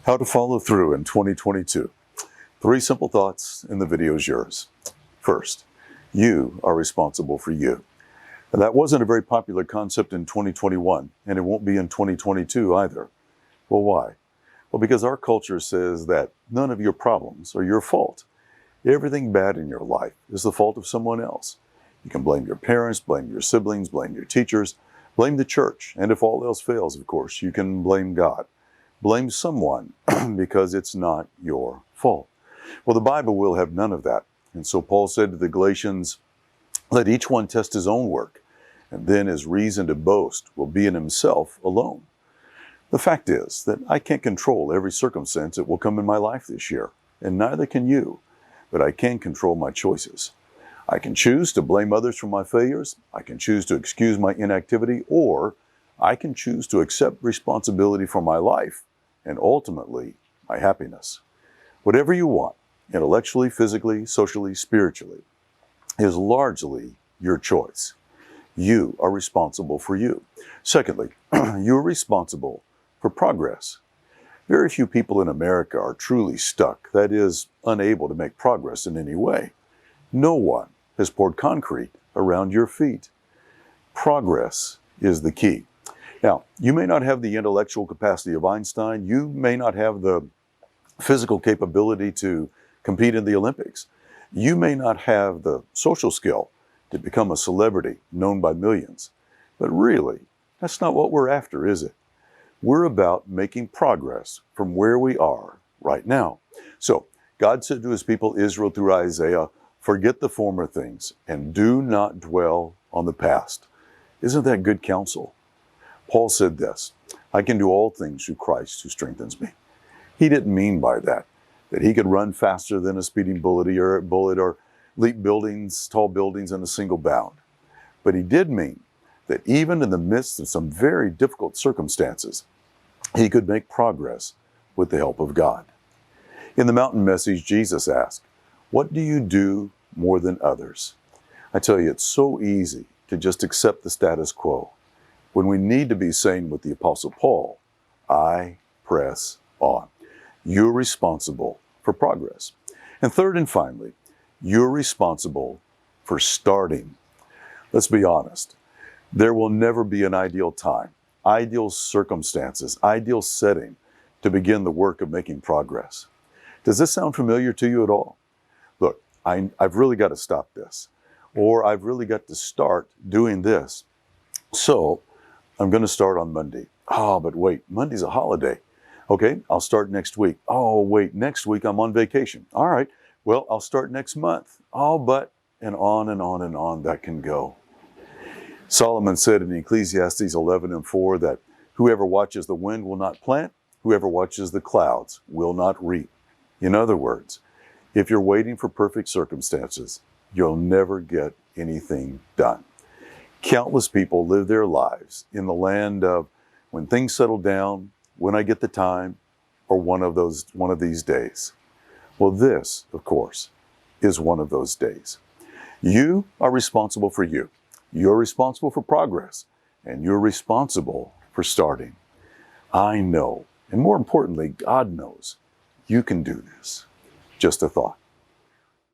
How to follow through in 2022. 3 simple thoughts, and the video is yours. First, you are responsible for you. Now, that wasn't a very popular concept in 2021, and it won't be in 2022 either. Well, why? Well, because our culture says that none of your problems are your fault. Everything bad in your life is the fault of someone else. You can blame your parents, blame your siblings, blame your teachers, blame the church, and if all else fails, of course, you can blame God. Blame someone because it's not your fault. Well, the Bible will have none of that. And so Paul said to the Galatians, let each one test his own work, and then his reason to boast will be in himself alone. The fact is that I can't control every circumstance that will come in my life this year, and neither can you, but I can control my choices. I can choose to blame others for my failures, I can choose to excuse my inactivity, or I can choose to accept responsibility for my life and ultimately my happiness. Whatever you want, intellectually, physically, socially, spiritually, is largely your choice. You are responsible for you. Secondly, you are responsible for progress. Very few people in America are truly stuck, that is, unable to make progress in any way. No one has poured concrete around your feet. Progress is the key. Now, you may not have the intellectual capacity of Einstein. You may not have the physical capability to compete in the Olympics. You may not have the social skill to become a celebrity known by millions. But really, that's not what we're after, is it? We're about making progress from where we are right now. So, God said to his people Israel through Isaiah, forget the former things and do not dwell on the past. Isn't that good counsel? Paul said this, I can do all things through Christ who strengthens me. He didn't mean by that he could run faster than a speeding bullet or leap tall buildings in a single bound. But he did mean that even in the midst of some very difficult circumstances, he could make progress with the help of God. In the mountain message, Jesus asked, what do you do more than others? I tell you, it's so easy to just accept the status quo, when we need to be saying with the Apostle Paul, I press on. You're responsible for progress. And third and finally, you're responsible for starting. Let's be honest. There will never be an ideal time, ideal circumstances, ideal setting to begin the work of making progress. Does this sound familiar to you at all? Look, I've really got to stop this, or I've really got to start doing this. So I'm going to start on Monday. Oh, but wait, Monday's a holiday. Okay, I'll start next week. Oh, wait, next week I'm on vacation. All right, well, I'll start next month. Oh, but, and on and on and on that can go. Solomon said in Ecclesiastes 11:4 that whoever watches the wind will not plant, whoever watches the clouds will not reap. In other words, if you're waiting for perfect circumstances, you'll never get anything done. Countless people live their lives in the land of when things settle down, when I get the time, or one of these days. Well, this, of course, is one of those days. You are responsible for you. You're responsible for progress, and you're responsible for starting. I know, and more importantly, God knows, you can do this. Just a thought.